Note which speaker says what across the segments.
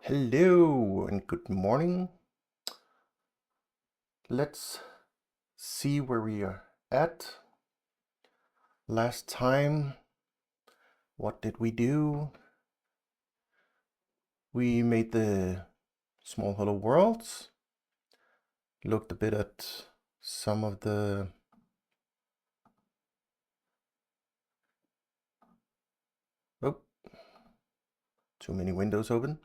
Speaker 1: Hello and good morning. Let's see where we are at. Last time, what did we do? We made the small hello worlds, looked a bit at some of the too many windows open.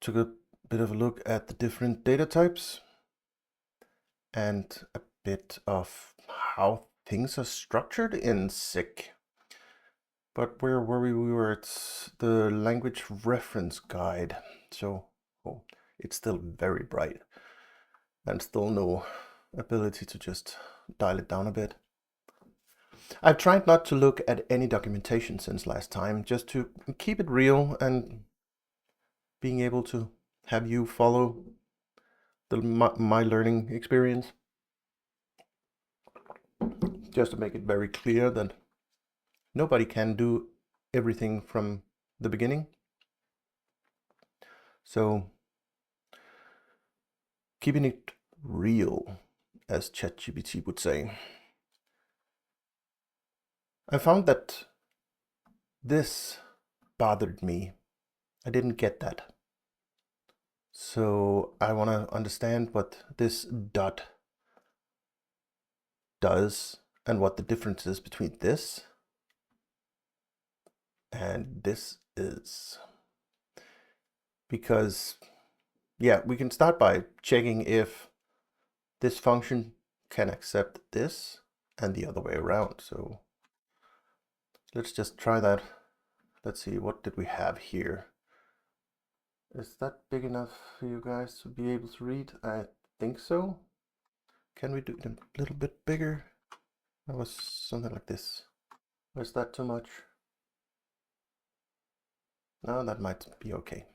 Speaker 1: Took a bit of a look at the different data types and a bit of how things are structured in SIG. But where were we? We were at the language reference guide. So, it's still very bright and still no ability to just dial it down a bit. I've tried not to look at any documentation since last time, just to keep it real and being able to have you follow my learning experience. Just to make it very clear that nobody can do everything from the beginning. So, keeping it real, as ChatGPT would say. I found that this bothered me. I didn't get that. So I want to understand what this dot does and what the difference is between this and this is. Because, yeah, we can start by checking if this function can accept this and the other way around. So let's just try that. Let's see, what did we have here? Is that big enough for you guys to be able to read? I think so. Can we do it a little bit bigger? That was something like this. Or is that too much? No, that might be okay.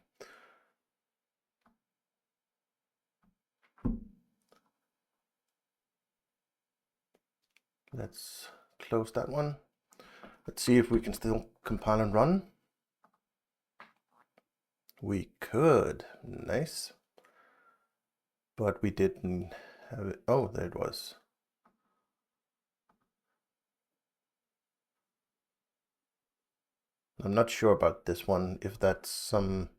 Speaker 1: Let's close that one. Let's see if we can still compile and run. We could. Nice. But we didn't have it. Oh, there it was. I'm not sure about this one, if that's some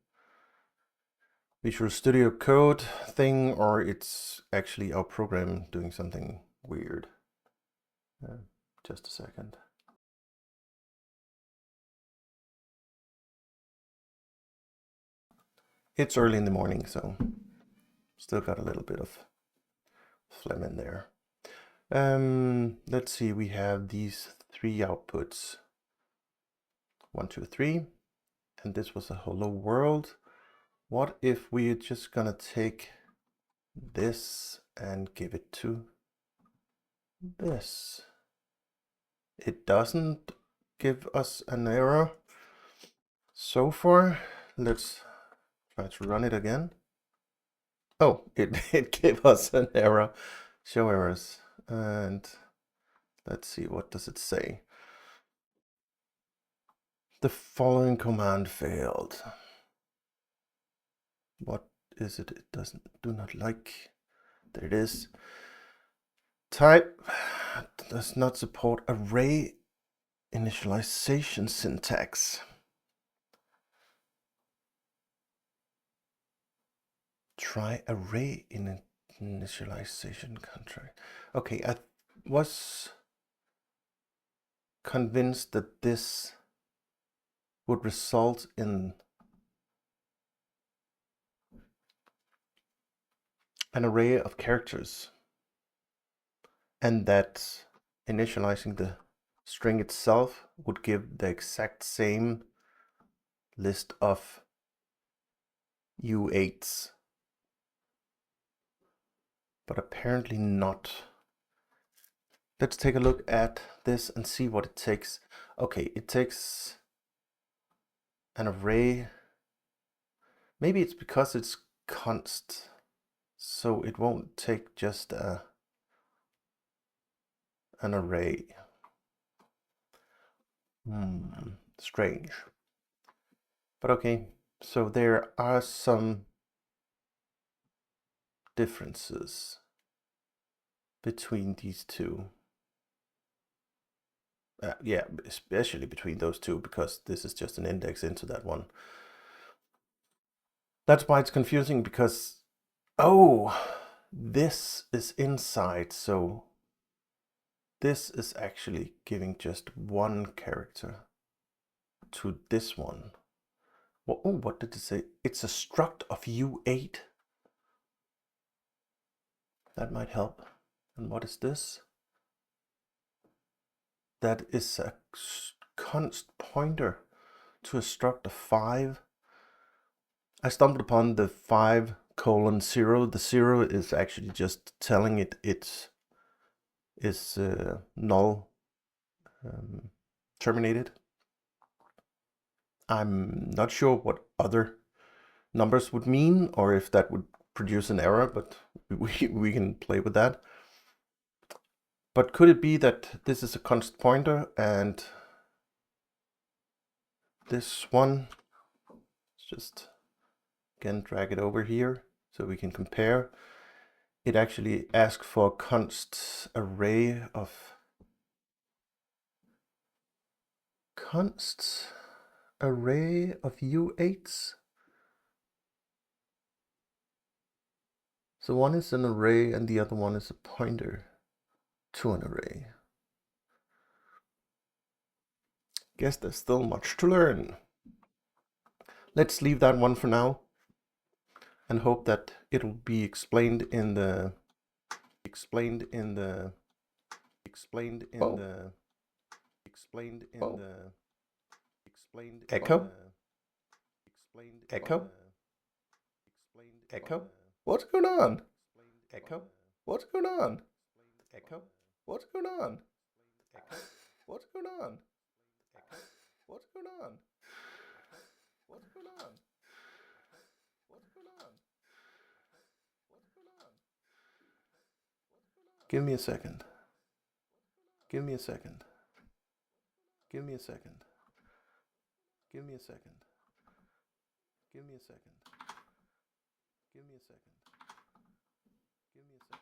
Speaker 1: Visual Studio Code thing or it's actually our program doing something weird. Just a second. It's early in the morning, so still got a little bit of phlegm in there. Let's see, we have these three outputs. 1, 2, 3. And this was a hello world. What if we're just gonna take this and give it to this? It doesn't give us an error so far. Let's try to run it again. Oh, it gave us an error. Show errors. And let's see, what does it say? The following command failed. What is it? It do not like. There it is. Type does not support array initialization syntax. Try array initialization contract. Okay, I was convinced that this would result in an array of characters and that initializing the string itself would give the exact same list of U8s. But apparently not. Let's take a look at this and see what it takes. Okay, it takes an array. Maybe it's because it's const, so it won't take just an array. Strange. But okay, So there are some differences between these two. Yeah, especially between those two, because this is just an index into that one. That's why it's confusing, because, oh, this is inside, so this is actually giving just one character to this one. Well, oh, what did it say? It's a struct of U8. That might help. And what is this? That is a const pointer to a struct of 5. I stumbled upon the 5:0. The 0 is actually just telling it it's null terminated. I'm not sure what other numbers would mean, or if that would produce an error, but we can play with that. But could it be that this is a const pointer and this one, let's just again drag it over here so we can compare. It actually asks for a const array of U8s. So one is an array and the other one is a pointer to an array. Guess there's still much to learn. Let's leave that one for now and hope that it'll be explained in the echo. What's going on? What's going on? What's going on? What's going on? What's going on? What's going on? What's going on? Give me a second. Give me a second. Give me a second. Give me a second. Give me a second. Give me a second. Give me a second. Give me a second.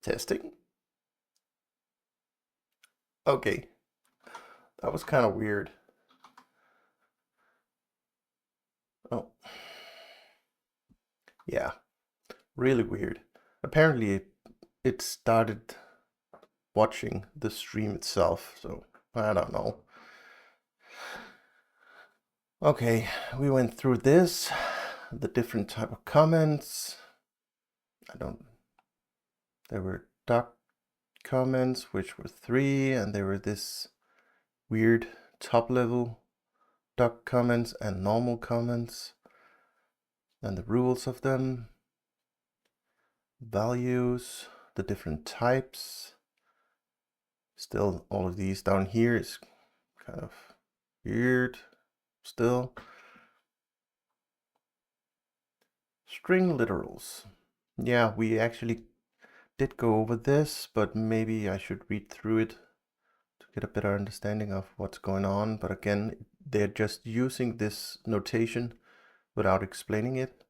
Speaker 1: Testing. Okay. That was kind of weird. Oh. Yeah. Really weird. Apparently it started watching the stream itself, so I don't know. Okay, we went through this, the different type of comments. There were doc comments, which were 3, and there were this weird top level doc comments and normal comments, and the rules of them, values, the different types. Still, all of these down here is kind of weird still. String literals. Yeah, we actually did go over this, but maybe I should read through it to get a better understanding of what's going on. But again, they're just using this notation without explaining it.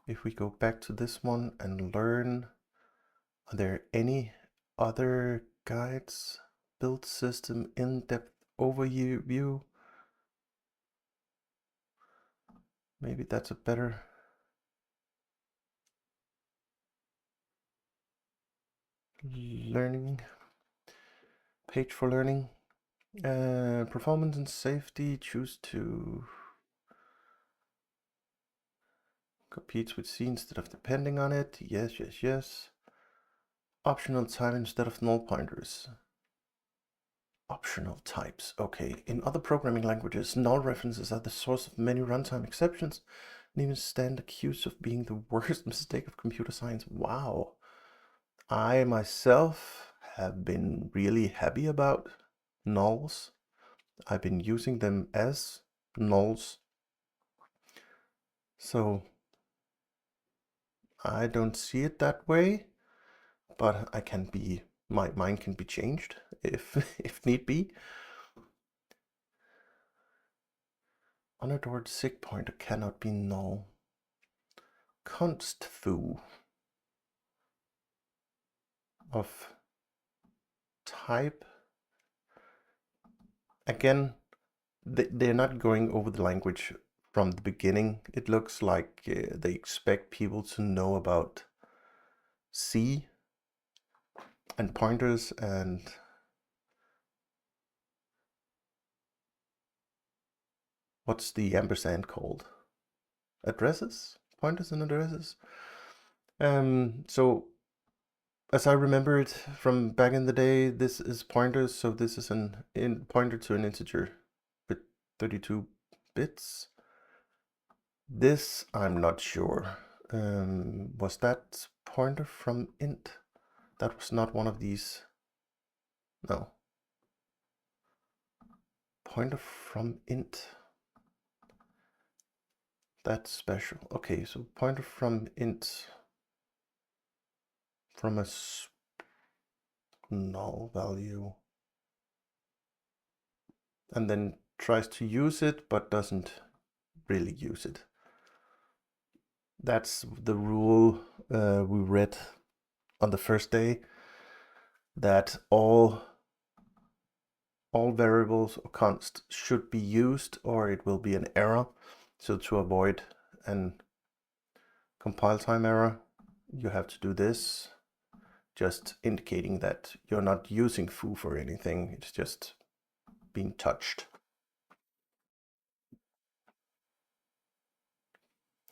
Speaker 1: If we go back to this one and learn, are there any other guides? Build system in-depth overview. Maybe that's a better learning page for learning. Performance and safety, choose to competes with C instead of depending on it. Yes, yes, yes. Optional type instead of null pointers. Optional types. Okay. In other programming languages, null references are the source of many runtime exceptions and even stand accused of being the worst mistake of computer science. Wow. I myself have been really happy about nulls. I've been using them as nulls. So I don't see it that way, but I can be, my mind can be changed if if need be. Unadored sig pointer cannot be null. Const foo of type. Again, they're not going over the language from the beginning. It looks like they expect people to know about C and pointers and what's the ampersand called? Addresses? Pointers and addresses? So as I remember it from back in the day, this is pointers, so this is an pointer to an integer with 32 bits. This I'm not sure. Was that pointer from int? That was not one of these. No. Pointer from int. That's special. Okay, so pointer from int from a null value. And then tries to use it, but doesn't really use it. That's the rule we read on the first day, that all variables or const should be used or it will be an error. So to avoid an compile time error, you have to do this, just indicating that you're not using foo for anything, it's just being touched.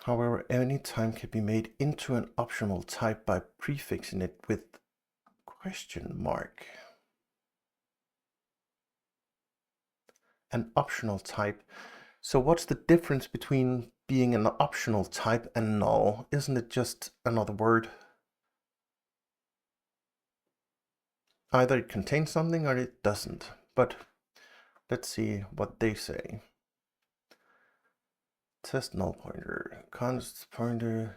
Speaker 1: However, any time can be made into an optional type by prefixing it with question mark. An optional type. So what's the difference between being an optional type and null? Isn't it just another word? Either it contains something or it doesn't. But let's see what they say. Test null pointer, const pointer.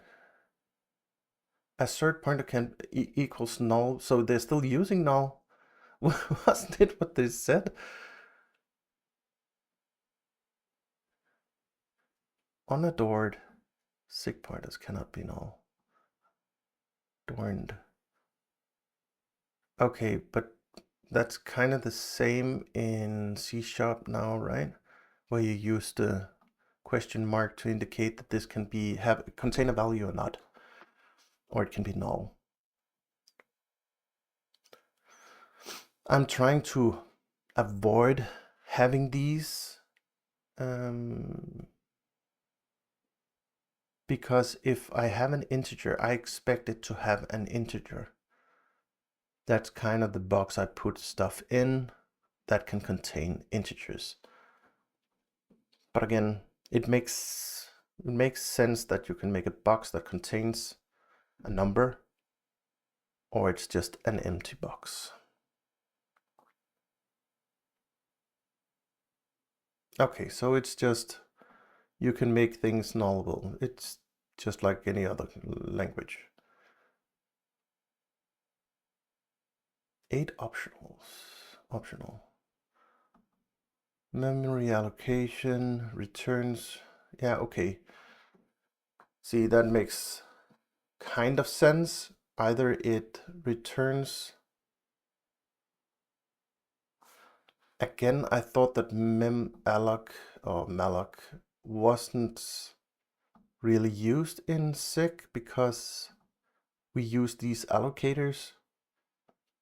Speaker 1: Assert pointer can equals null, so they're still using null. Wasn't it what they said? Unadored sig pointers cannot be null. Adorned. Okay, but that's kind of the same in C# now, right? Where you use the question mark to indicate that this can be contain a value or not, or it can be null. I'm trying to avoid having these because if I have an integer, I expect it to have an integer. That's kind of the box I put stuff in that can contain integers. But again, it makes sense that you can make a box that contains a number, or it's just an empty box. Okay, so it's just, you can make things nullable. It's just like any other language. 8 optional. Memory allocation, returns. Yeah, okay. See, that makes kind of sense. Either it returns. Again, I thought that memalloc or malloc wasn't really used in SIG because we use these allocators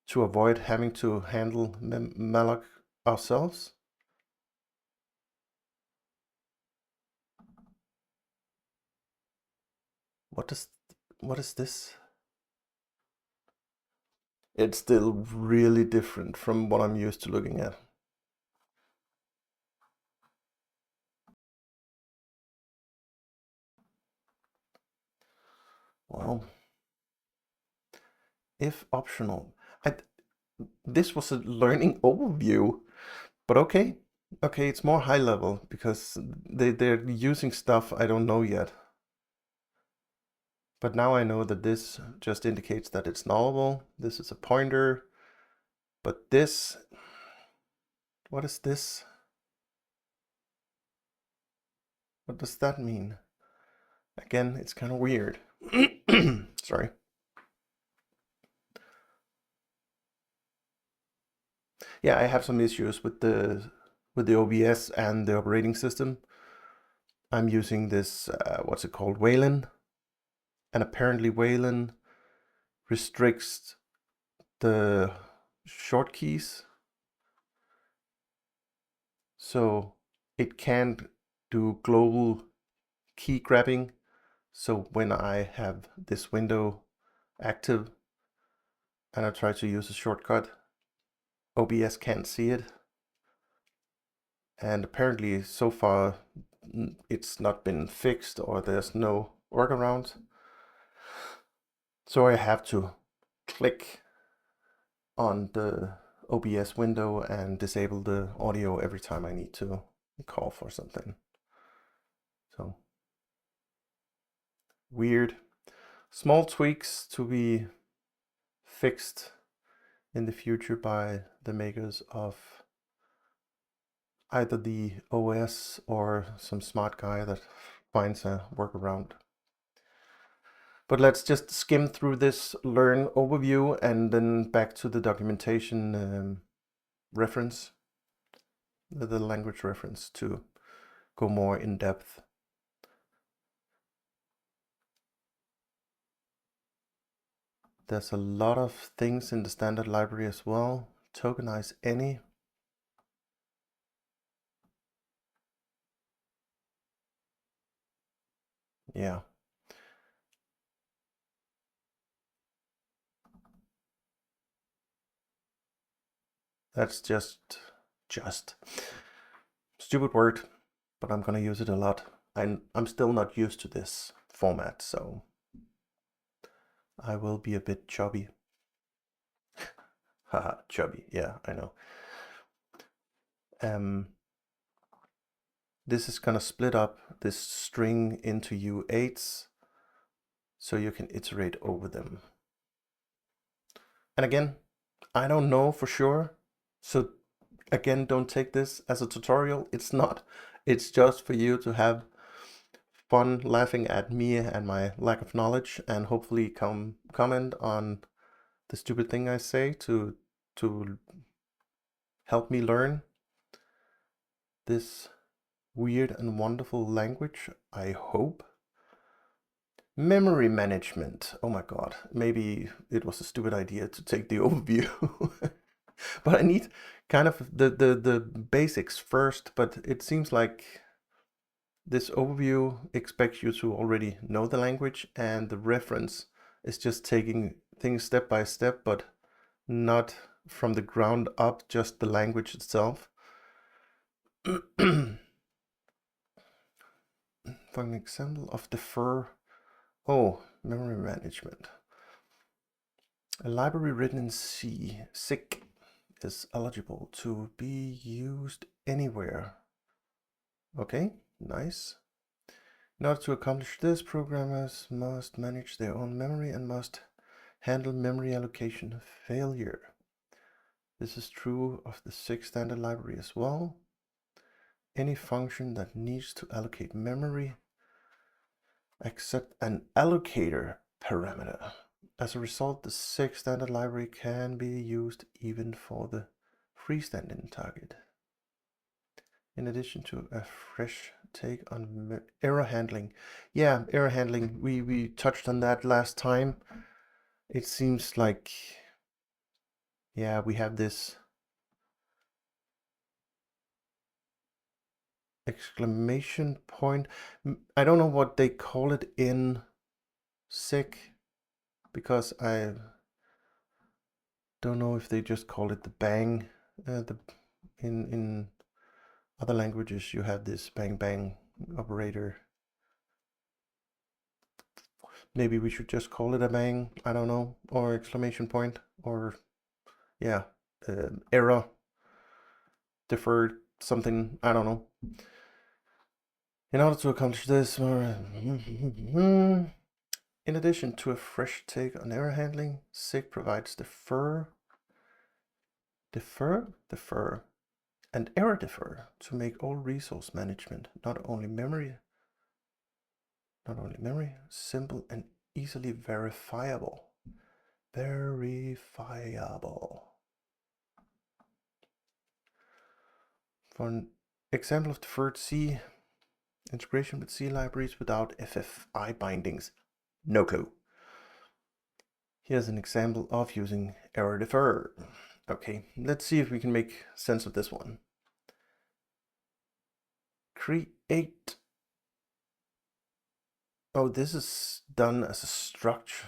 Speaker 1: to avoid having to handle malloc ourselves. What is this? It's still really different from what I'm used to looking at. Well, if optional. This was a learning overview, but okay. Okay, it's more high level because they're using stuff I don't know yet. But now I know that this just indicates that it's nullable. This is a pointer. But this, what is this? What does that mean? Again, it's kind of weird. Sorry. Yeah, I have some issues with the OBS and the operating system. I'm using this, what's it called, Wayland, and apparently Wayland restricts the short keys, so it can't do global key grabbing. So when I have this window active and I try to use a shortcut, OBS can't see it. And apparently so far it's not been fixed, or there's no workaround. So I have to click on the OBS window and disable the audio every time I need to call for something. So weird. Small tweaks to be fixed in the future by the makers of either the OS or some smart guy that finds a workaround. But let's just skim through this learn overview and then back to the documentation reference, the language reference, to go more in depth. There's a lot of things in the standard library as well. Tokenize any. Yeah. That's just stupid word, but I'm gonna use it a lot. I'm still not used to this format, so I will be a bit chubby. Haha, chubby. Yeah, I know. This is gonna split up this string into U8s, so you can iterate over them. And again, I don't know for sure, so again, don't take this as a tutorial. It's not. It's just for you to have fun laughing at me and my lack of knowledge, and hopefully comment on the stupid thing I say to help me learn this weird and wonderful language, I hope. Memory management. Oh my god, maybe it was a stupid idea to take the overview. But I need kind of the basics first, but it seems like this overview expects you to already know the language, and the reference is just taking things step by step, but not from the ground up, just the language itself. For an example of defer, memory management. A library written in C, SICK, is eligible to be used anywhere. Okay, nice. In order to accomplish this, programmers must manage their own memory and must handle memory allocation failure. This is true of the SICK standard library as well. Any function that needs to allocate memory accept an allocator parameter. As a result, the SICK standard library can be used even for the freestanding target. In addition to a fresh take on error handling. Yeah, error handling, we touched on that last time. It seems like, yeah, we have this exclamation point. I don't know what they call it in SICK, because I don't know if they just call it the bang. In other languages you have this bang bang operator. Maybe we should just call it a bang, I don't know, or exclamation point, or yeah, error, deferred something, I don't know. In order to accomplish this, in addition to a fresh take on error handling, SIG provides defer, and error defer to make all resource management, not only memory, simple and easily verifiable. For an example of deferred C, integration with C libraries without FFI bindings. No clue. Here's an example of using error defer. Okay, let's see if we can make sense of this one. Create. Oh, this is done as a struct.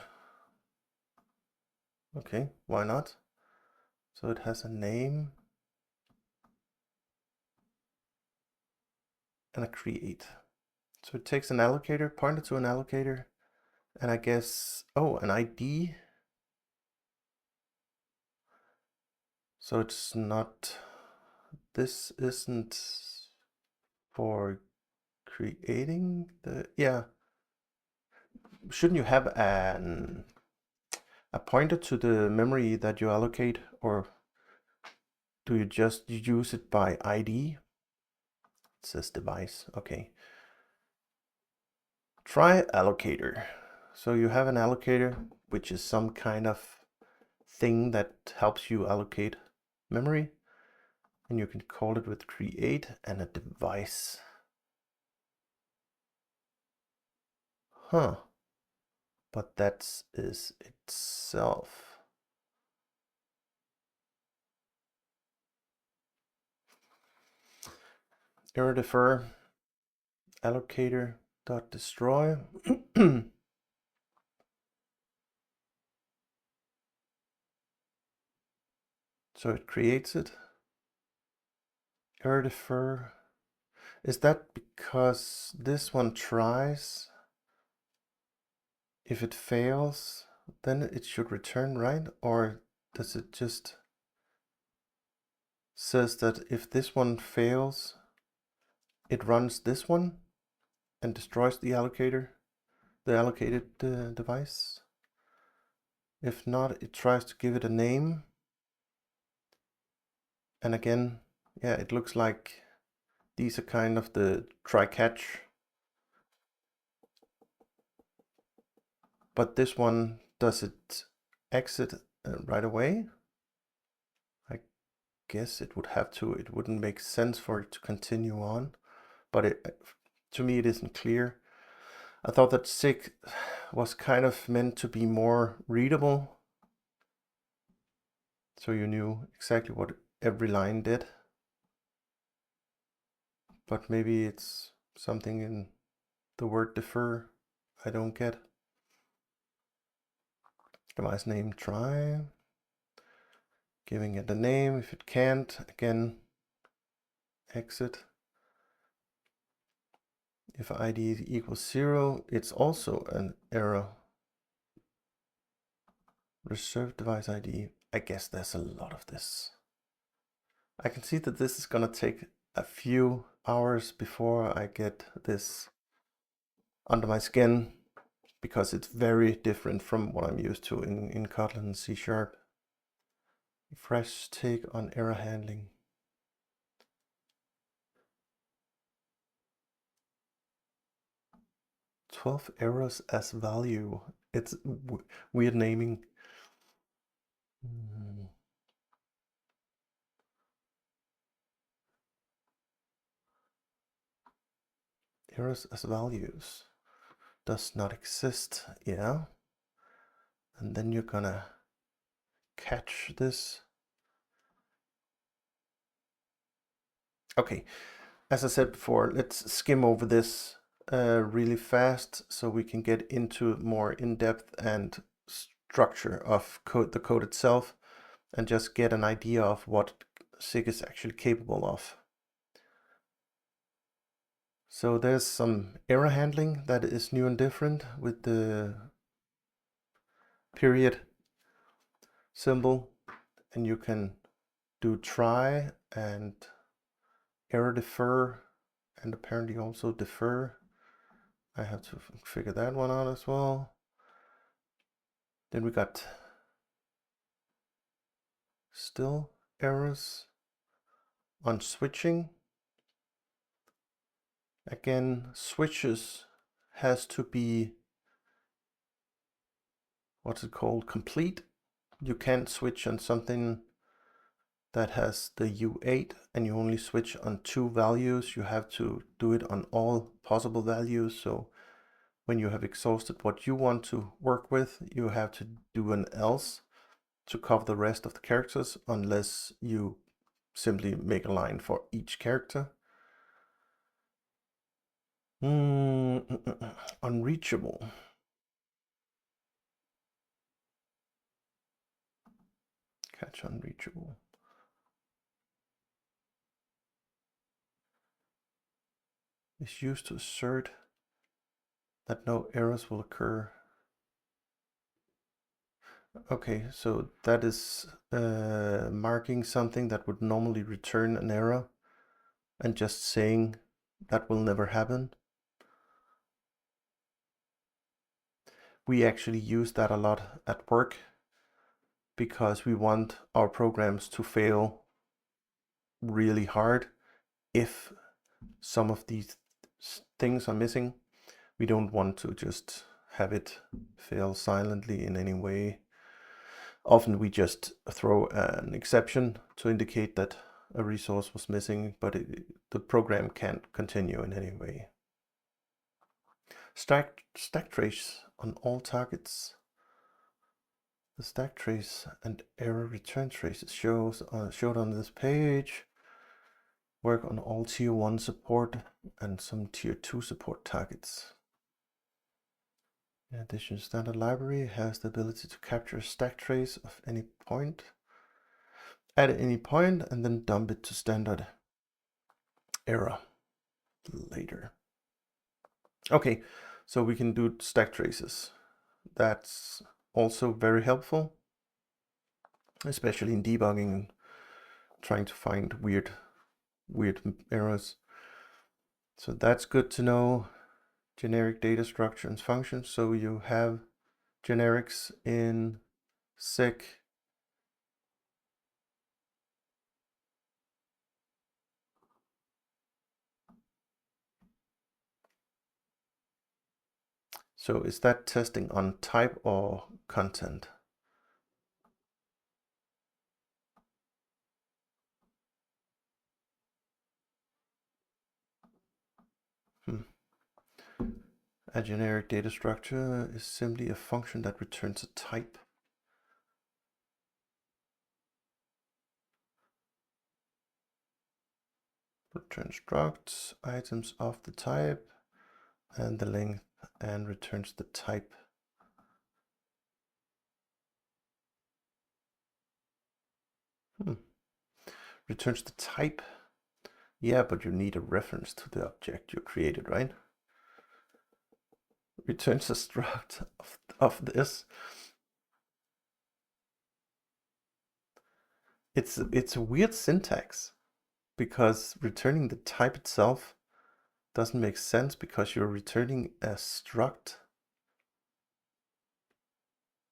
Speaker 1: Okay, why not? So it has a name and a create. So it takes an allocator, pointed to an allocator, and I guess, oh, an ID. So it's not, this isn't for creating the, yeah. Shouldn't you have a pointer to the memory that you allocate, or do you just use it by ID? It says device, okay. Try allocator. So you have an allocator, which is some kind of thing that helps you allocate memory, and you can call it with create and a device. Huh. But that is itself. Error defer allocator dot destroy. So it creates it. Error defer. Is that because this one tries? If it fails, then it should return, right? Or does it just says that if this one fails, it runs this one and destroys the allocator, the allocated device? If not, it tries to give it a name. And again, yeah, it looks like these are kind of the try-catch. But this one, does it exit right away? I guess it would have to. It wouldn't make sense for it to continue on. But to me, it isn't clear. I thought that SIG was kind of meant to be more readable, so you knew exactly what every line did. But maybe it's something in the word defer I don't get. Device name try. Giving it a name. If it can't, again, exit. If ID equals 0, it's also an error. Reserve device ID. I guess there's a lot of this. I can see that this is gonna take a few hours before I get this under my skin, because it's very different from what I'm used to in Kotlin and C#. Fresh take on error handling. "12 errors as value." It's weird naming. Errors as values does not exist. Yeah. And then you're gonna catch this. Okay, as I said before, let's skim over this really fast so we can get into more in-depth and structure of the code itself, and just get an idea of what SIG is actually capable of. So there's some error handling that is new and different with the period symbol, and you can do try and error defer and apparently also defer. I have to figure that one out as well. Then we got still errors on switching. Again, switches has to be, what's it called, complete. You can't switch on something that has the U8 and you only switch on 2 values. You have to do it on all possible values. So when you have exhausted what you want to work with, you have to do an else to cover the rest of the characters, unless you simply make a line for each character. Unreachable. Catch unreachable. Is used to assert that no errors will occur. Okay, so that is marking something that would normally return an error and just saying that will never happen. We actually use that a lot at work because we want our programs to fail really hard. If some of these things are missing, we don't want to just have it fail silently in any way. Often we just throw an exception to indicate that a resource was missing, but the program can't continue in any way. Stack trace on all targets. The stack trace and error return traces showed on this page. Work on all tier 1 support and some tier 2 support targets. In addition, standard library has the ability to capture a stack trace of any point at any point and then dump it to standard error later. Okay, so we can do stack traces. That's also very helpful, especially in debugging and trying to find weird errors. So that's good to know. Generic data structure and functions. So you have generics in SIG. So is that testing on type or content? A generic data structure is simply a function that returns a type. Returns structs, items of the type, and the length, and returns the type. Returns the type. Yeah, but you need a reference to the object you created, right? Returns a struct of this. It's a weird syntax because returning the type itself doesn't make sense because you're returning a struct.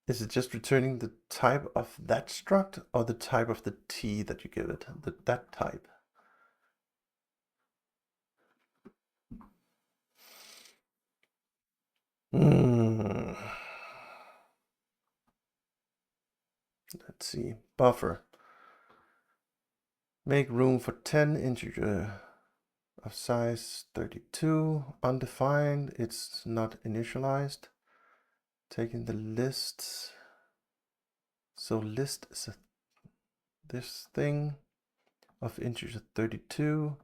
Speaker 1: Is it just returning the type of that struct or the type of the T that you give it, that type? Let's see, buffer. Make room for 10 integer of size 32, undefined, it's not initialized. Taking the list. So list is this thing of integer 32.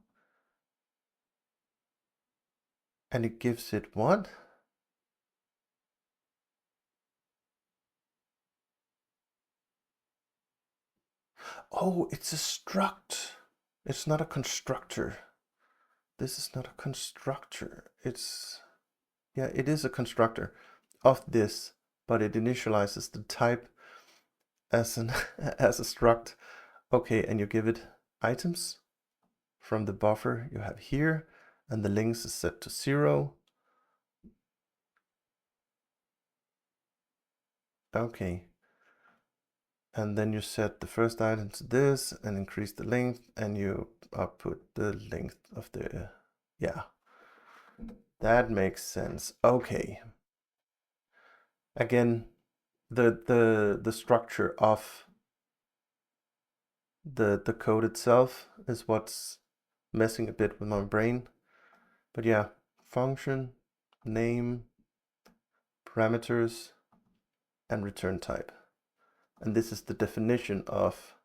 Speaker 1: And it gives it what? Oh, it's a struct. It's not a constructor. This is not a constructor. It's, yeah, it is a constructor of this, but it initializes the type as an as a struct. Okay, and you give it items from the buffer you have here, and the length is set to 0. Okay. And then you set the first item to this and increase the length, and you output the length of the, yeah. That makes sense. Okay. Again, the structure of the code itself is what's messing a bit with my brain. But yeah, function, name, parameters, and return type. And this is the definition of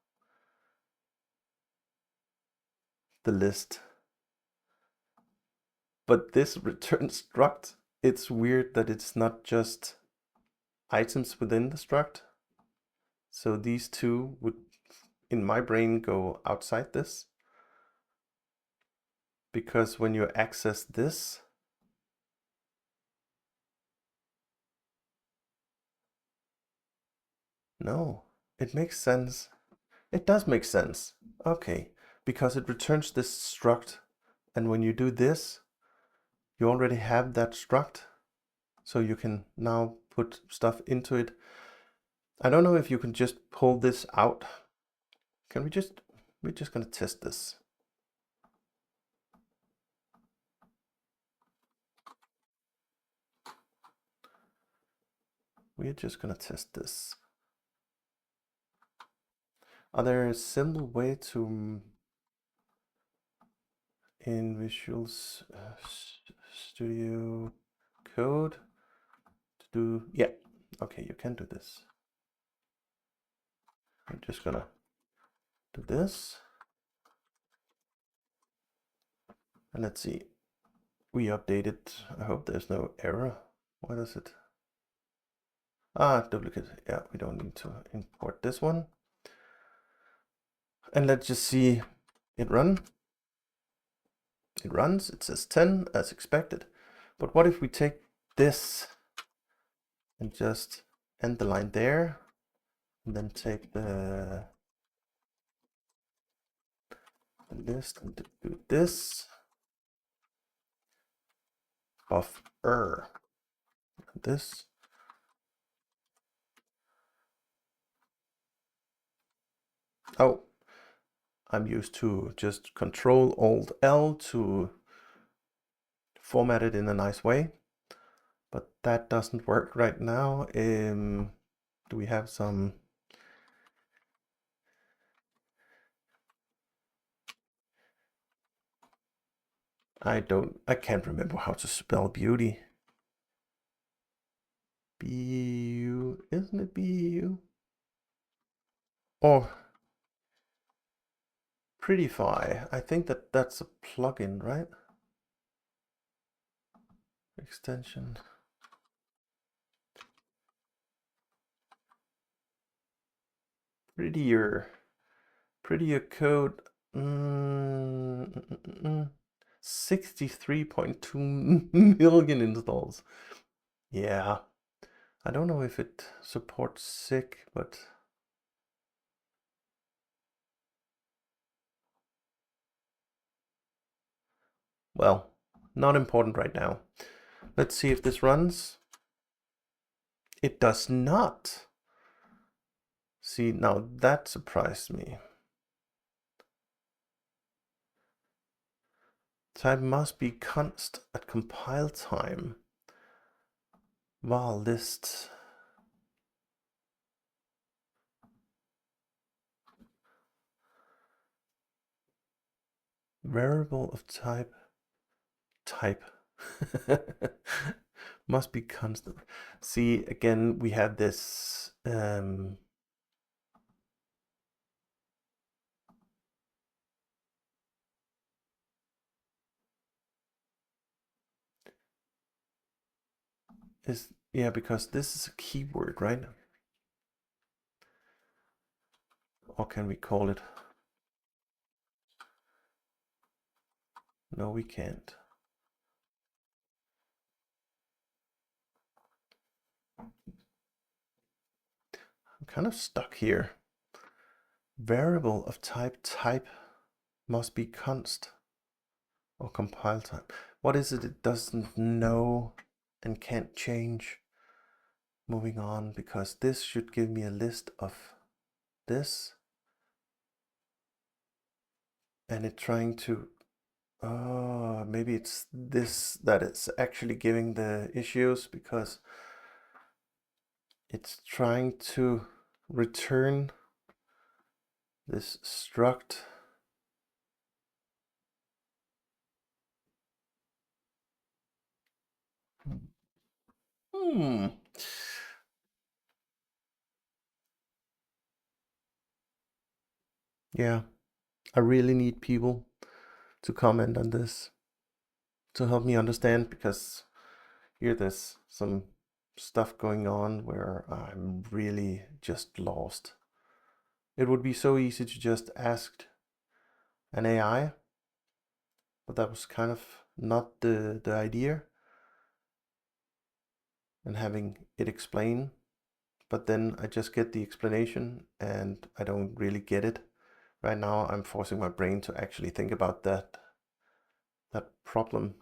Speaker 1: the list. But this return struct, it's weird that it's not just items within the struct. So these two would, in my brain, go outside this. Because when you access this, no, it makes sense. It does make sense. Okay, because it returns this struct, and when you do this, you already have that struct, so you can now put stuff into it. I don't know if you can just pull this out. Can we just, we're just gonna test this. We're just gonna test this. Are there a simple way to, in Visual Studio Code, to do, yeah, okay, you can do this. I'm just gonna do this. And let's see, we updated, I hope there's no error. What is it? Ah, duplicate, yeah, we don't need to import this one. And let's just see it run. It runs, it says 10 as expected. But what if we take this and just end the line there, and then take the list and do this of this. Oh, I'm used to just Control Alt L to format it in a nice way, but that doesn't work right now. Do we have some? I can't remember how to spell beauty. B-U, isn't it B-U? Or Prettify, I think that's a plugin, right? Extension. Prettier code. 63.2 million installs. Yeah, I don't know if it supports SIG, but well, not important right now. Let's see if this runs. It does not. See, now that surprised me. Type must be const at compile time. Var list. Variable of type must be constant. See, again, we have this yeah, because this is a keyword, right? Or can we call it? No, we can't. I'm kind of stuck here. Variable of type must be const or compile time. What is it doesn't know and can't change? Moving on, because this should give me a list of this. And it's trying to, maybe it's this that it's actually giving the issues, because it's trying to return this struct. Yeah, I really need people to comment on this to help me understand, because here there's some stuff going on where I'm really just lost. It would be so easy to just ask an AI, but that was kind of not the idea, and having it explain. But then I just get the explanation and I don't really get it. Right now I'm forcing my brain to actually think about that problem,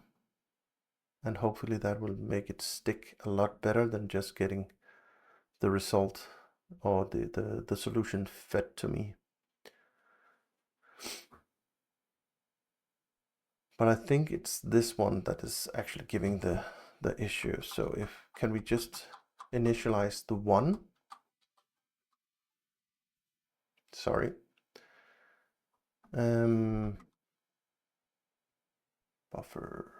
Speaker 1: and hopefully that will make it stick a lot better than just getting the result or the solution fed to me. But I think it's this one that is actually giving the issue. So can we just initialize the one? Sorry. Buffer.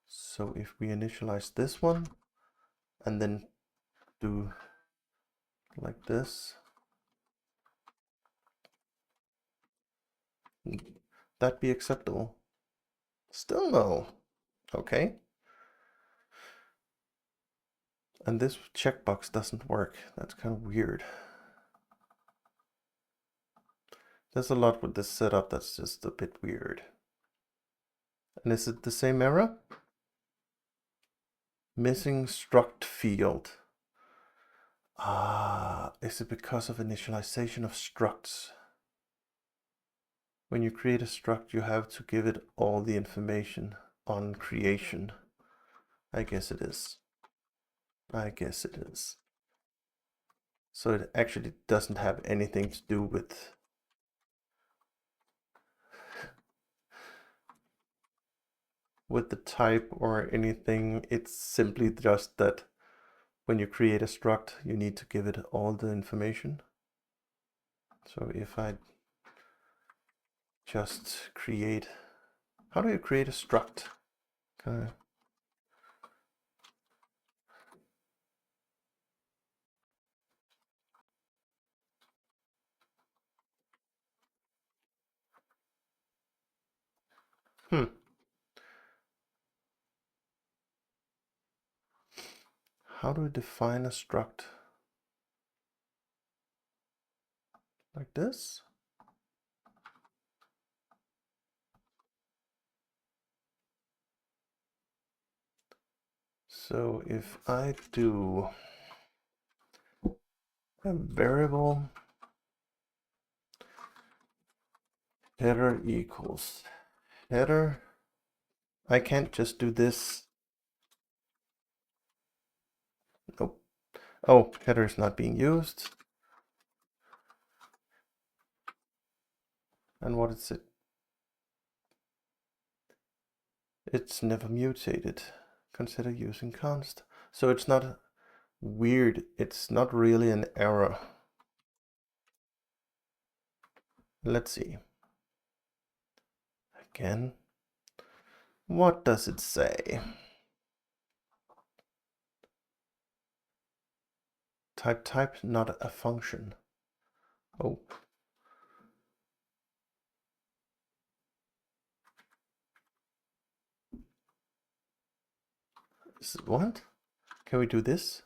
Speaker 1: So if we initialize this one and then do like this, that be acceptable? Still no. Okay. And this checkbox doesn't work. That's kind of weird. There's a lot with this setup that's just a bit weird. And is it the same error? Missing struct field. Is it because of initialization of structs? When you create a struct, you have to give it all the information on creation. I guess it is. I guess it is. So it actually doesn't have anything to do with the type or anything. It's simply just that when you create a struct, you need to give it all the information. So if I just create, how do you create a struct? Okay. How do we define a struct? Like this? So if I do a variable header equals header, I can't just do this. Nope. Oh, header is not being used. And what is it? It's never mutated. Consider using const. So it's not weird. It's not really an error. Let's see. Again. What does it say? Type not a function. Oh. What? Can we do this?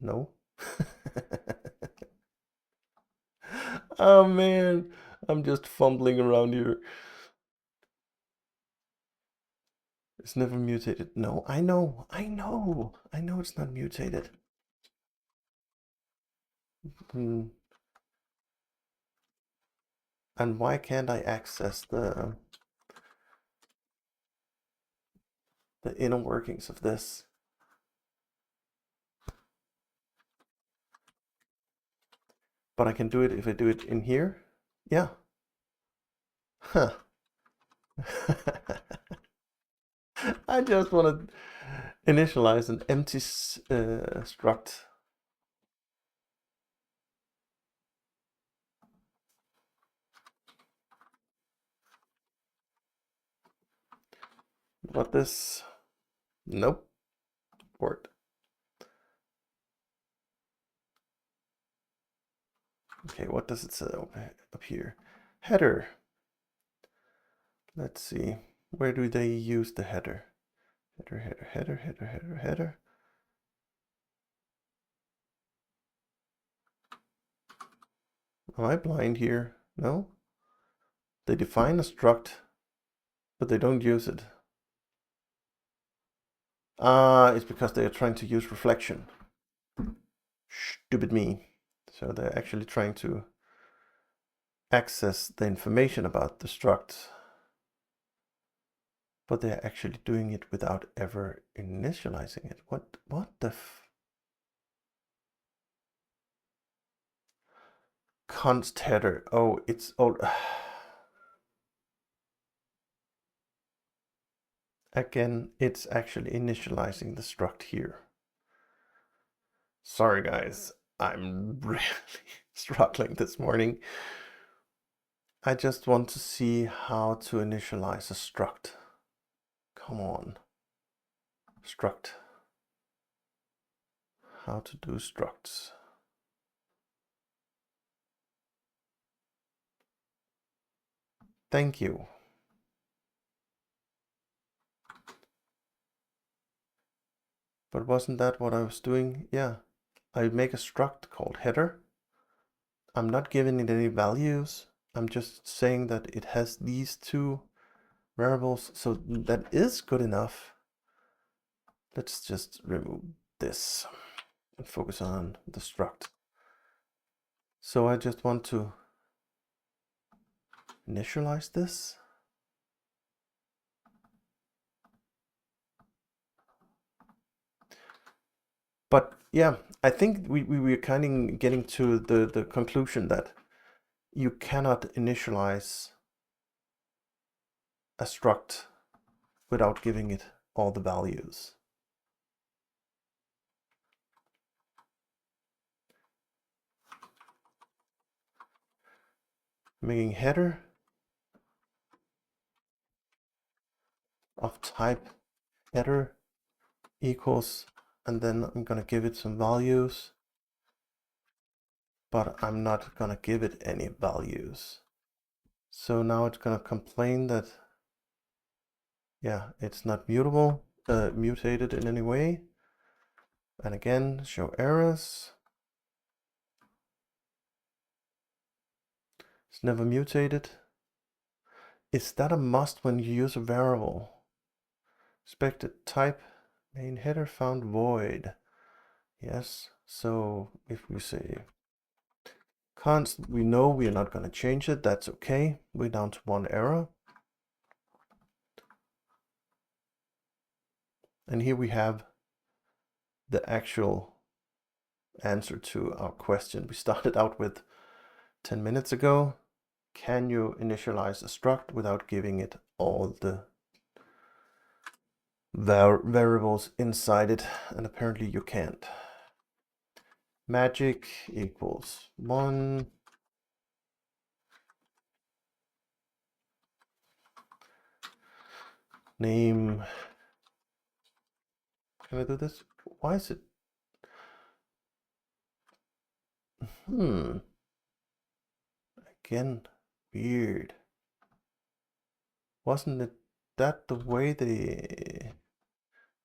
Speaker 1: No. Oh man, I'm just fumbling around here. It's never mutated. No, I know it's not mutated. And why can't I access the inner workings of this? But I can do it if I do it in here. Yeah. Huh. I just want to initialize an empty struct. What this? Nope. Port. Okay, what does it say up here? Header. Let's see. Where do they use the header? Header. Am I blind here? No? They define a struct, but they don't use it. It's because they are trying to use reflection. Stupid me. So they're actually trying to access the information about the struct, but they're actually doing it without ever initializing it. What the const header? Oh, it's all. Again, it's actually initializing the struct here. Sorry guys, I'm really struggling this morning. I just want to see how to initialize a struct. Come on. Struct. How to do structs. Thank you. But wasn't that what I was doing? Yeah. I make a struct called header. I'm not giving it any values. I'm just saying that it has these two variables. So that is good enough. Let's just remove this and focus on the struct. So I just want to initialize this. But yeah, I think we were kind of getting to the conclusion that you cannot initialize a struct without giving it all the values. Making header of type header equals, and then I'm gonna give it some values, but I'm not gonna give it any values. So now it's gonna complain that, yeah, it's not mutable, mutated in any way. And again, show errors. It's never mutated. Is that a must when you use a variable? Expected type main header found void. Yes, so if we say const, we know we are not going to change it. That's okay. We're down to one error. And here we have the actual answer to our question we started out with 10 minutes ago. Can you initialize a struct without giving it all the variables inside it? And apparently you can't. Magic equals 1. Name. Can I do this? Why is it? Again, weird. Wasn't it that the way they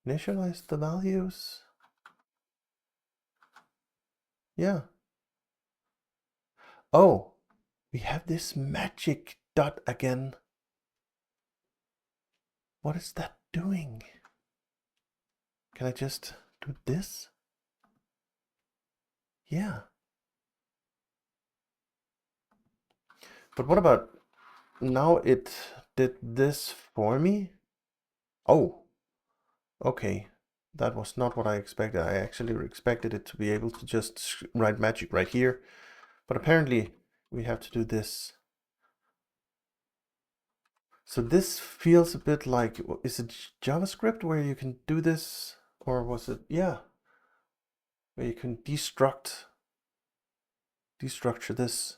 Speaker 1: initialized the values? Yeah. Oh, we have this magic dot again. What is that doing? Can I just do this? Yeah. But what about now? It did this for me. Oh, okay. That was not what I expected. I actually expected it to be able to just write magic right here. But apparently we have to do this. So this feels a bit like, is it JavaScript where you can do this? Or was it, yeah, where you can destructure this.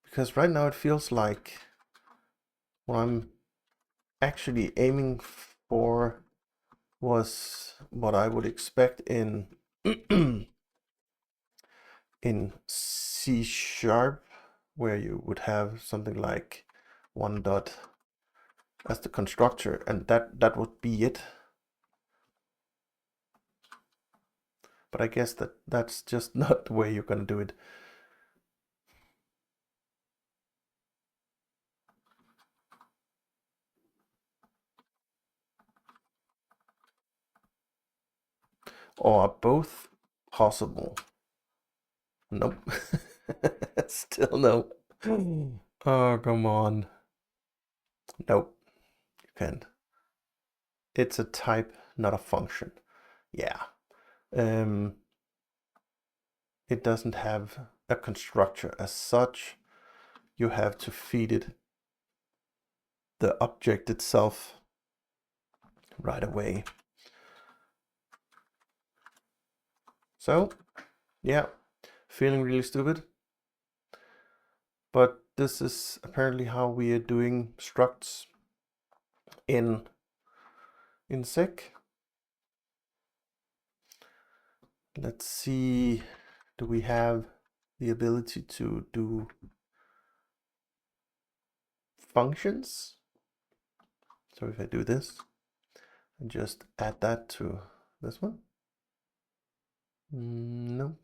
Speaker 1: Because right now it feels like what I'm actually aiming for was what I would expect in in C sharp, where you would have something like one dot as the constructor, and that would be it. But I guess that's just not the way you're gonna do it. Or are both possible? Nope. Still no. Oh, come on. Nope, you can't. It's a type, not a function. Yeah. It doesn't have a constructor as such. You have to feed it the object itself right away. So, yeah, feeling really stupid. But this is apparently how we are doing structs in sec. Let's see, do we have the ability to do functions? So if I do this and just add that to this one, no.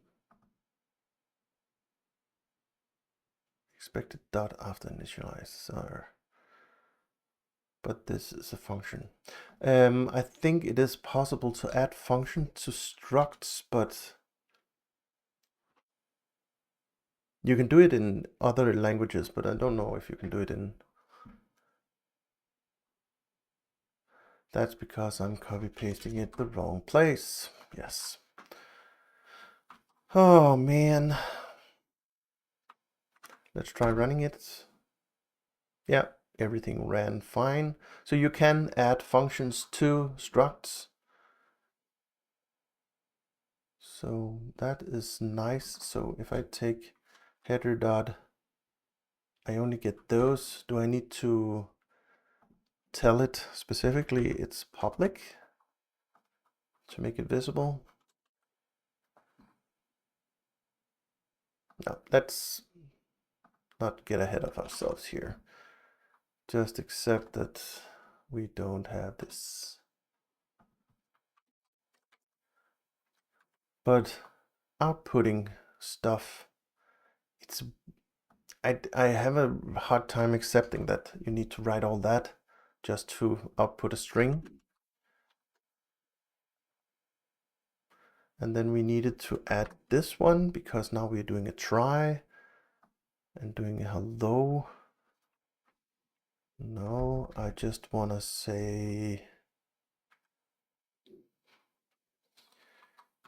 Speaker 1: Expected dot after initializer. But this is a function. I think it is possible to add function to structs, but you can do it in other languages, but I don't know if you can do it in. That's because I'm copy pasting it the wrong place. Yes. Oh man. Let's try running it. Yeah, everything ran fine. So you can add functions to structs. So that is nice. So if I take header dot, I only get those. Do I need to tell it specifically it's public to make it visible? No, let's not get ahead of ourselves here. Just accept that we don't have this. But outputting stuff, I have a hard time accepting that you need to write all that just to output a string. And then we needed to add this one because now we're doing a try and doing a hello. No, I just want to say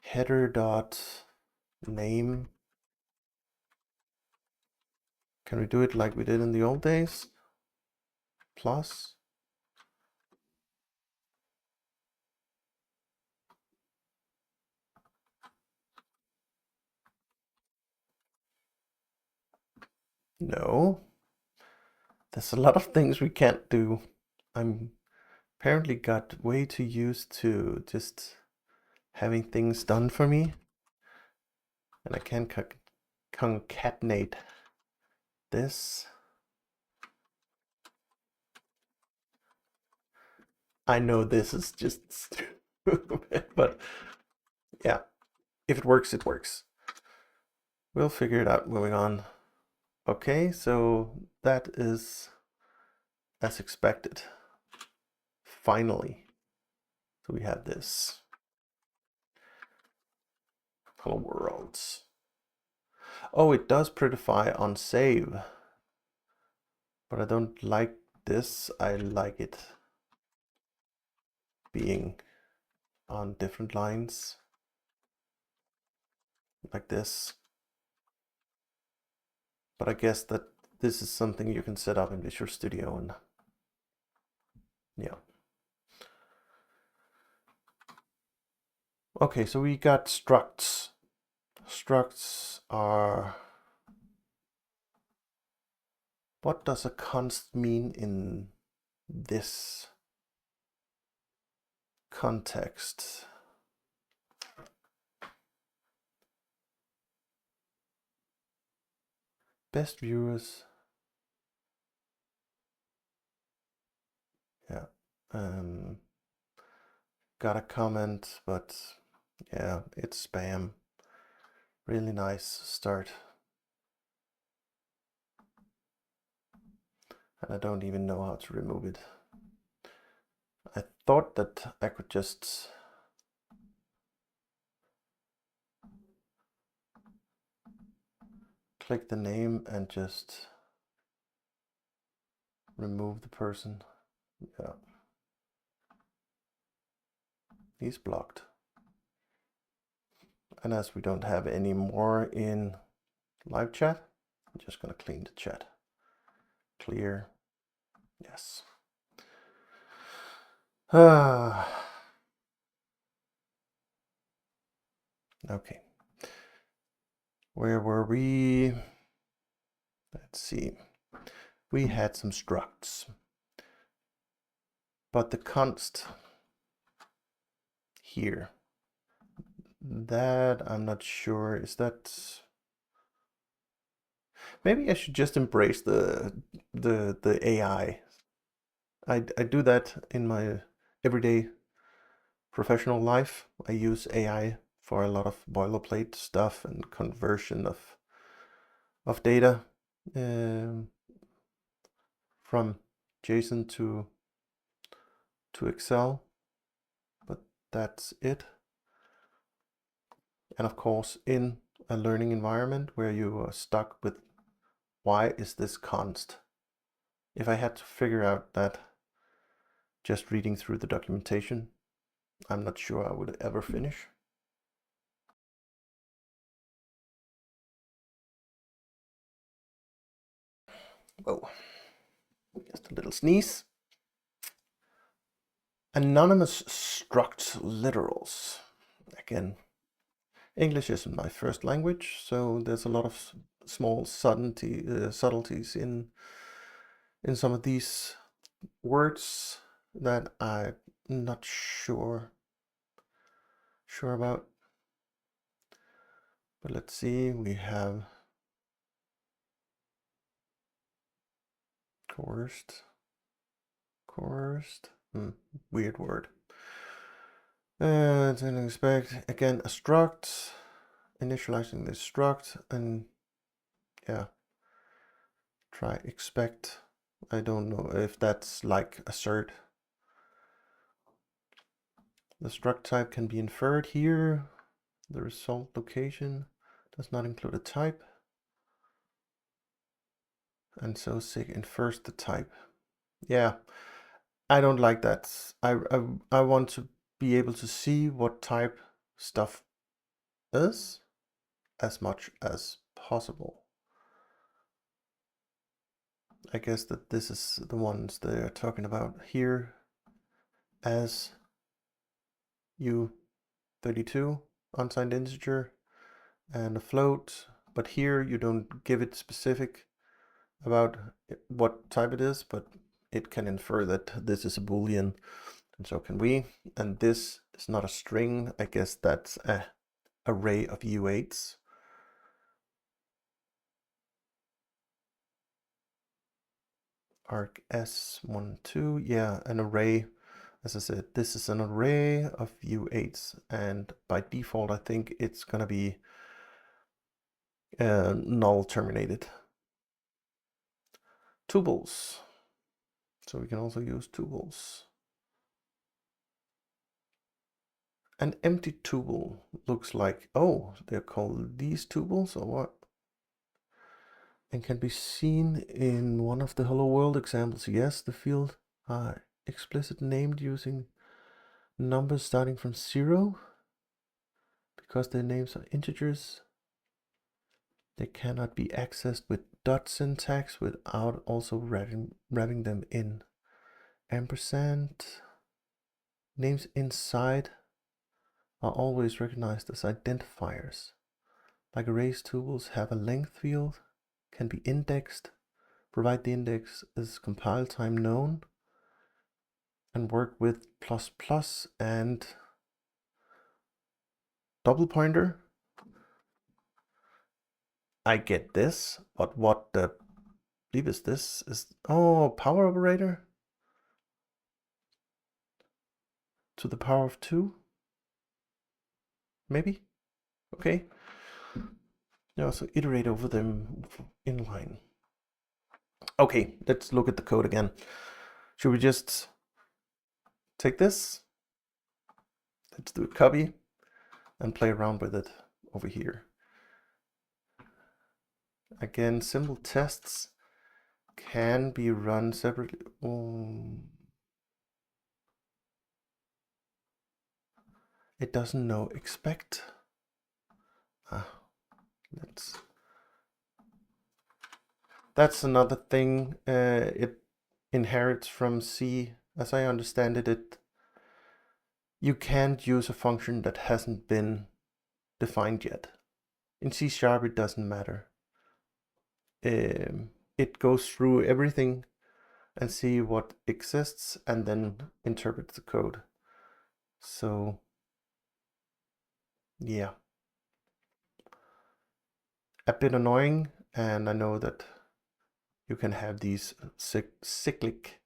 Speaker 1: header dot name. Can we do it like we did in the old days? Plus. No. There's a lot of things we can't do. I'm apparently got way too used to just having things done for me. And I can't concatenate this. I know this is just stupid, but yeah, if it works, it works. We'll figure it out moving on. Okay, so that is as expected. Finally. So we have this. Hello worlds. Oh, it does prettify on save. But I don't like this. I like it being on different lines. Like this. But I guess that this is something you can set up in Visual Studio and yeah. Okay, so we got structs. Structs are... What does a const mean in this context? Best viewers. Yeah. Got a comment, but yeah, it's spam. Really nice start. And I don't even know how to remove it. I thought that I could just click the name and just remove the person. Yeah. He's blocked. And as we don't have any more in live chat, I'm just going to clean the chat. Clear. Yes. Okay. Where were we? Let's see. We had some structs. But the const here, that I'm not sure. Is that... Maybe I should just embrace the AI. I do that in my everyday professional life. I use AI for a lot of boilerplate stuff and conversion of data from JSON to Excel. But that's it. And of course, in a learning environment where you are stuck with why is this const? If I had to figure out that just reading through the documentation, I'm not sure I would ever finish. Whoa, just a little sneeze. Anonymous struct literals. Again, English isn't my first language, so there's a lot of small subtleties in some of these words that I'm not sure about. But let's see, we have coerced, weird word. Didn't expect, again, a struct, initializing the struct, and yeah, try expect. I don't know if that's like assert. The struct type can be inferred here. The result location does not include a type. And so sig infers the type. Yeah, I don't like that. I want to be able to see what type stuff is as much as possible. I guess that this is the ones they're talking about here as U32, unsigned integer, and a float. But here you don't give it specific about what type it is, but it can infer that this is a Boolean, and so can we. And this is not a string. I guess that's an array of U8s. Arc S12, yeah, an array. As I said, this is an array of U8s, and by default, I think it's gonna be null terminated. Tuples. So we can also use tuples. An empty tuple looks like, oh, they're called these tuples or what? and can be seen in one of the Hello World examples. Yes, the field are explicit named using numbers starting from 0 because their names are integers. They cannot be accessed with dot syntax without also wrapping them in ampersand. Names inside are always recognized as identifiers. Like arrays, tuples have a length field, can be indexed, provide the index is compile time known, and work with ++ and double pointer. I get this, but what the bleep is this? Is power operator to the power of 2? Maybe? Okay. Yeah, so iterate over them in line. Okay, let's look at the code again. Should we just take this? Let's do a copy and play around with it over here. Again, simple tests can be run separately. It doesn't know expect. That's another thing. It inherits from C. As I understand it, you can't use a function that hasn't been defined yet. In C# it doesn't matter. It goes through everything and see what exists and then interprets the code. So yeah, a bit annoying, and I know that you can have these cyclic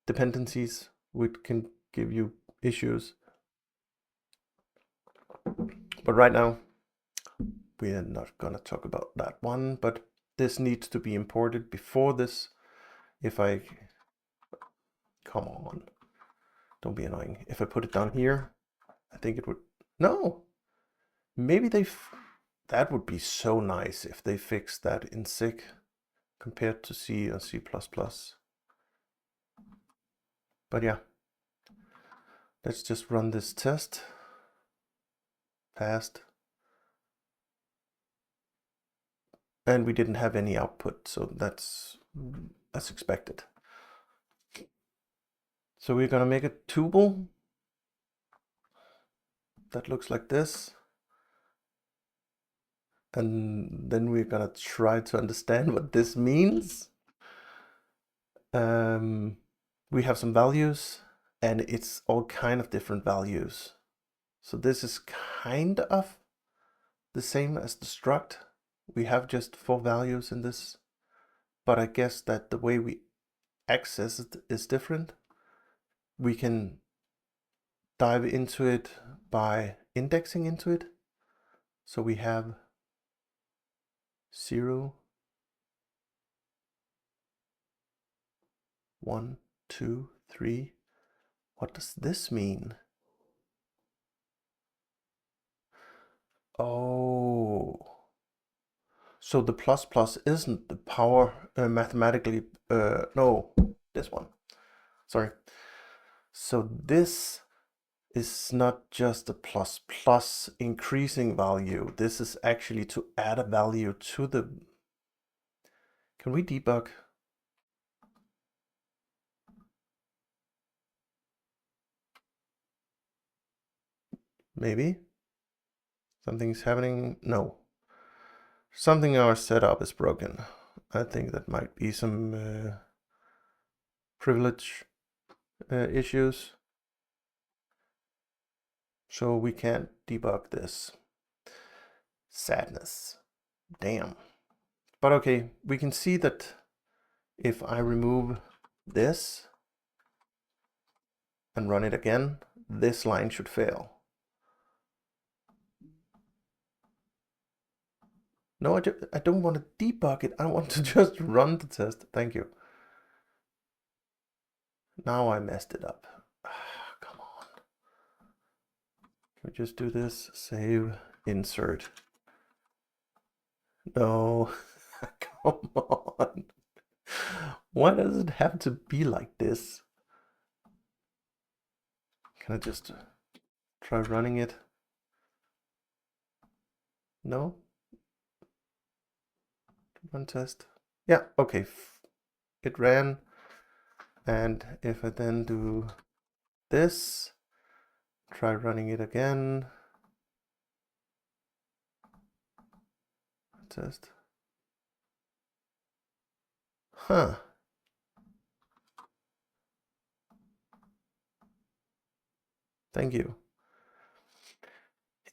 Speaker 1: dependencies which can give you issues. But right now, we are not gonna talk about that one, but this needs to be imported before this. If I, come on, don't be annoying. If I put it down here, I think it would, no, maybe that would be so nice if they fixed that in SIG compared to C or C++. But yeah, let's just run this test. Passed. And we didn't have any output, so that's expected. So we're gonna make a tuple that looks like this. And then we're gonna try to understand what this means. We have some values, and it's all kind of different values. So this is kind of the same as the struct. We have just 4 values in this, but I guess that the way we access it is different. We can dive into it by indexing into it. So we have 0, 1, 2, 3. What does this mean? Oh, so the ++ isn't the power mathematically, no, this one, sorry. So this is not just a ++ increasing value. This is actually to add a value to the, can we debug? Maybe something's happening. No, something in our setup is broken. I think that might be some privilege issues. So we can't debug this. Sadness. Damn. But okay, we can see that if I remove this and run it again, this line should fail. No, I don't want to debug it. I want to just run the test. Thank you. Now I messed it up. Come on. Can we just do this? Save, insert. No, come on. Why does it have to be like this? Can I just try running it? No? Run test. Yeah, okay. It ran. And if I then do this, try running it again. Test. Huh. Thank you.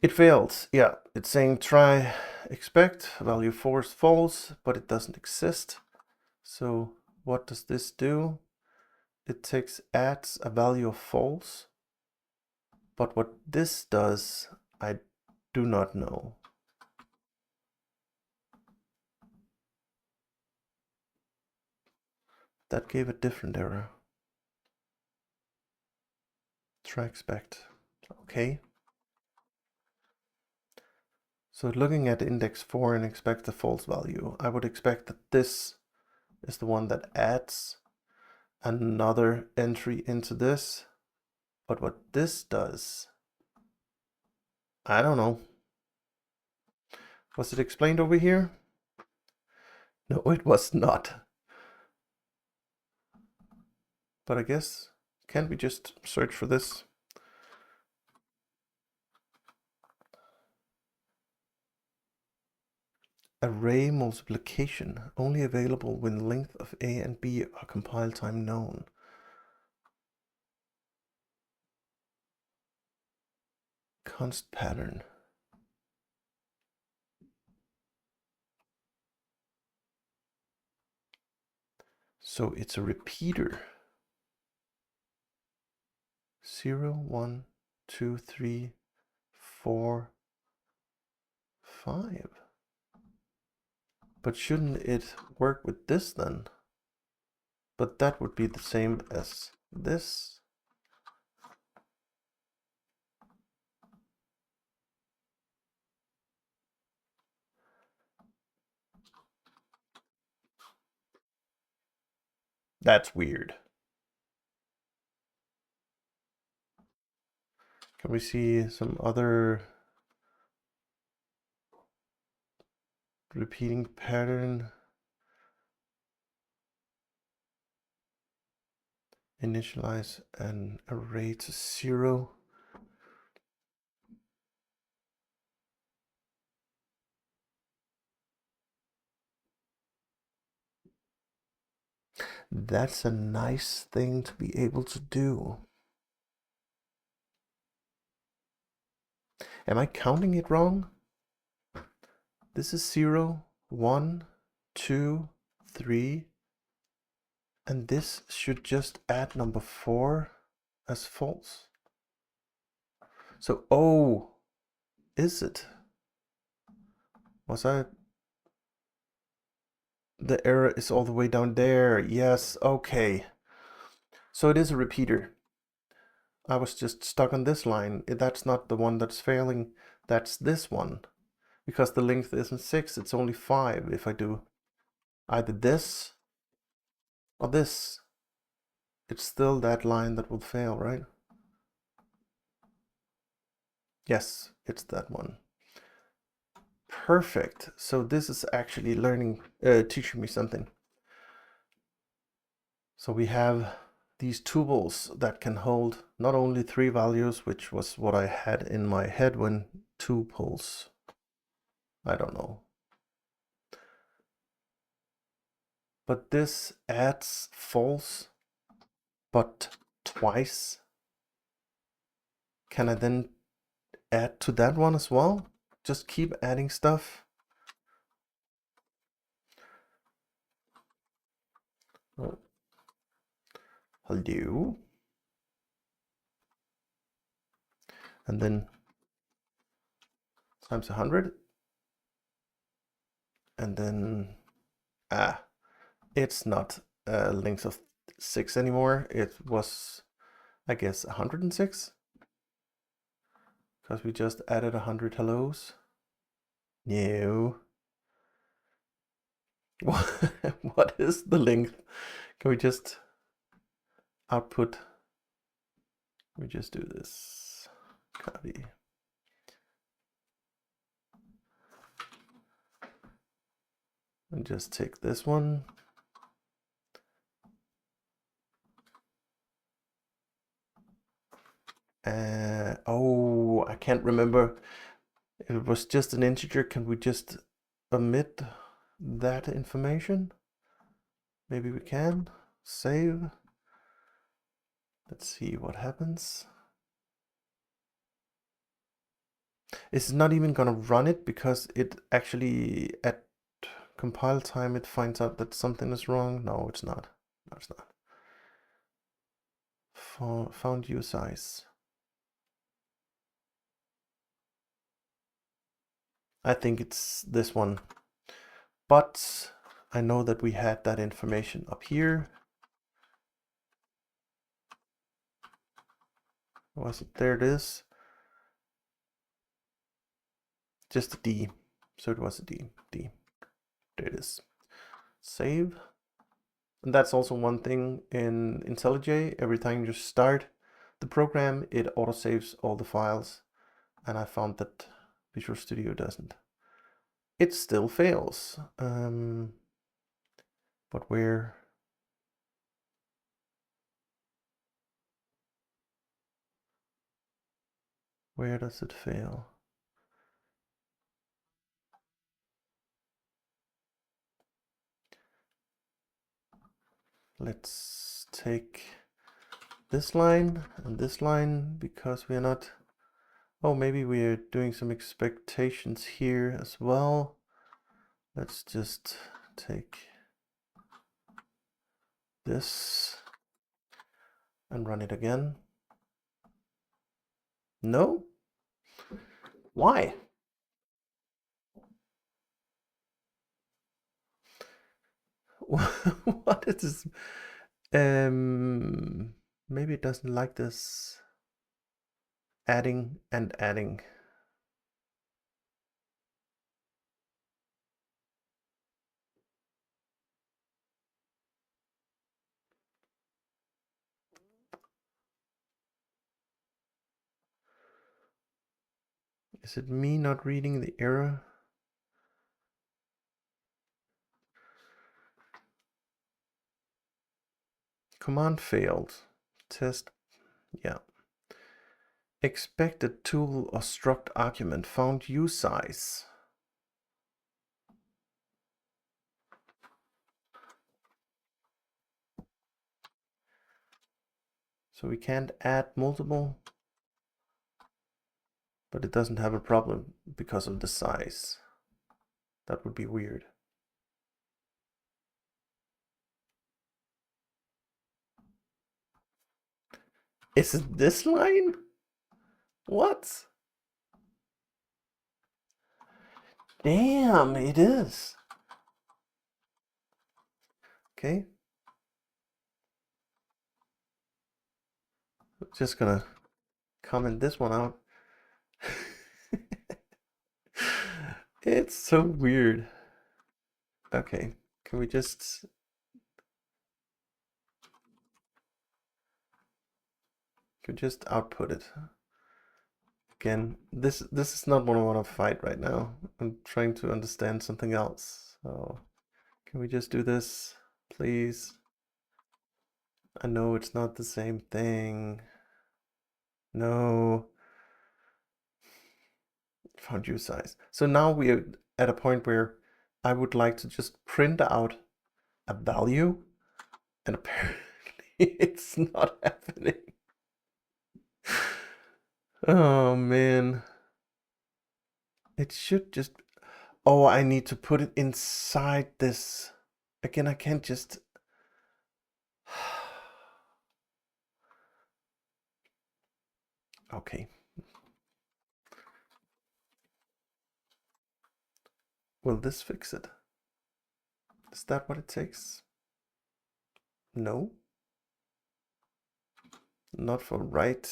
Speaker 1: It failed. Yeah, it's saying try expect value force false, but it doesn't exist. So what does this do? It adds a value of false. But what this does, I do not know. That gave a different error. Try expect. Okay. So looking at index 4 and expect a false value, I would expect that this is the one that adds another entry into this. But what this does, I don't know. Was it explained over here? No, it was not. But I guess, can't we just search for this? Array multiplication, only available when length of A and B are compile time known. Const pattern. So it's a repeater. 0, 1, 2, 3, 4, 5. But shouldn't it work with this then? But that would be the same as this. That's weird. Can we see some other repeating pattern? Initialize an array to 0. That's a nice thing to be able to do. Am I counting it wrong? This is 0, 1, 2, 3. And this should just add number 4 as false. So, oh, is it? Was I? The error is all the way down there. Yes, okay. So it is a repeater. I was just stuck on this line. That's not the one that's failing. That's this one. Because the length isn't 6, it's only 5 if I do either this or this. It's still that line that will fail, right? Yes, it's that one. Perfect. So this is actually teaching me something. So we have these tuples that can hold not only 3 values, which was what I had in my head when tuples, I don't know. But this adds false, but twice. Can I then add to that one as well? Just keep adding stuff. Oh. Hello. And then times 100. And then, it's not a length of 6 anymore. It was, I guess, 106. Because we just added 100 hellos. No. What is the length? Can we just output? We just do this. Copy. And just take this one. Oh, I can't remember. It was just an integer. Can we just omit that information? Maybe we can. Save. Let's see what happens. It's not even gonna run it because it actually at compile time it finds out that something is wrong. No, it's not. No, it's not. Found use size. I think it's this one. But I know that we had that information up here. Was it? There it is. Just a D. So it was a D. D. There it is. Save. And that's also one thing in IntelliJ. Every time you start the program, it autosaves all the files. And I found that Visual Studio doesn't. It still fails. But where does it fail? Let's take this line and this line because we are not. Oh, maybe we are doing some expectations here as well. Let's just take this and run it again. No? Why? What is this? Maybe it doesn't like this adding and adding. Is it me not reading the error? Command failed. Test, yeah. Expected tuple or struct argument found use size. So we can't add multiple, but it doesn't have a problem because of the size. That would be weird. Is it this line? What? Damn, it is. Okay. Just gonna comment this one out. It's so weird. Okay, can we just output it? Again, this is not what I want to fight right now. I'm trying to understand something else. So can we just do this, please? I know it's not the same thing. No. Found use size. So now we are at a point where I would like to just print out a value, and apparently it's not happening. Oh man. It should just. Oh, I need to put it inside this. Again, I can't just. Okay. Will this fix it? Is that what it takes? No. Not for write,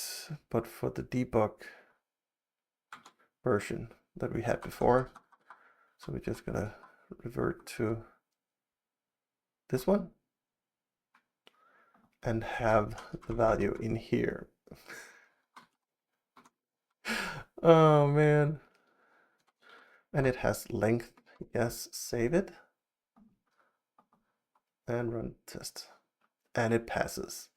Speaker 1: but for the debug version that we had before. So we're just gonna revert to this one, and have the value in here. Oh man. And it has length. Yes, save it. And run test. And it passes.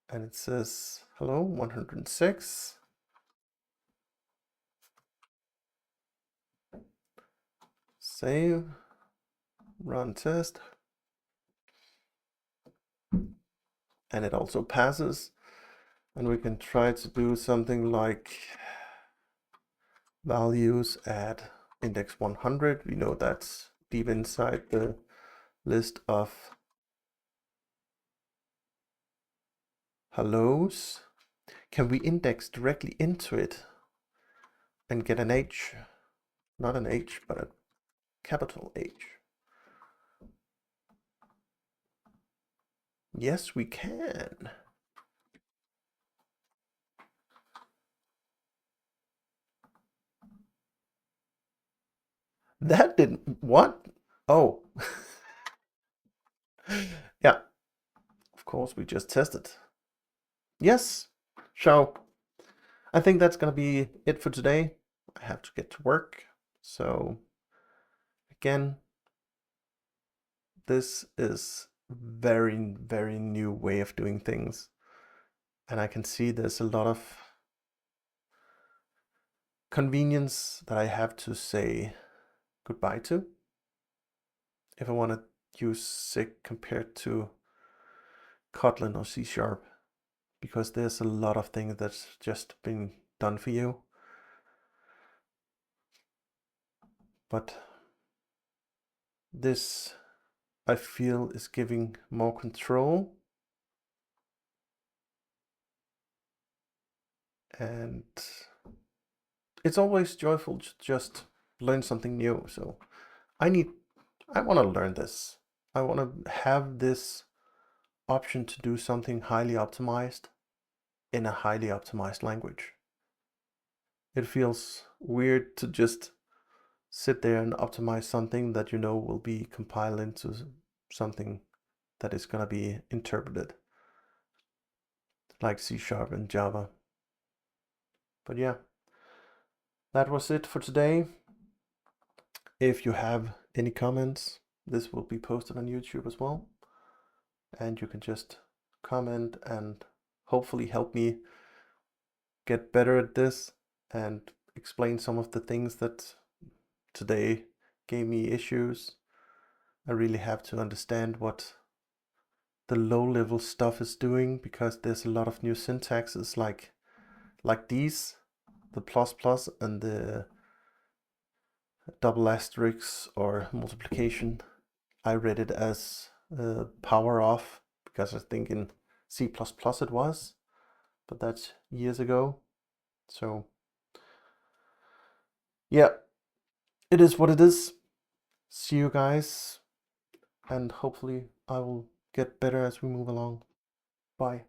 Speaker 1: And it says, hello, 106. Save. Run test. And it also passes. And we can try to do something like values at index 100. We know that's deep inside the list of hellos. Can we index directly into it and get an H? Not an H, but a capital H. Yes, we can. That didn't, what? Oh. Yeah, of course, we just tested. Yes, so I think that's gonna be it for today. I have to get to work. So again, this is very, very new way of doing things. And I can see there's a lot of convenience that I have to say goodbye to if I want to use SIG compared to Kotlin or C#, because there's a lot of things that's just been done for you. But this, I feel, is giving more control. And it's always joyful to just learn something new. So I want to learn this. I want to have this option to do something highly optimized in a highly optimized language. It feels weird to just sit there and optimize something that you know will be compiled into something that is going to be interpreted like C# and Java. But yeah, that was it for today. If you have any comments, this will be posted on YouTube as well. And you can just comment and hopefully help me get better at this and explain some of the things that today gave me issues. I really have to understand what the low-level stuff is doing, because there's a lot of new syntaxes like these, the plus plus and the double asterisk or multiplication. I read it as power off because I think in C++ it was, but that's years ago. So yeah, it is what it is. See you guys, and hopefully I will get better as we move along. Bye.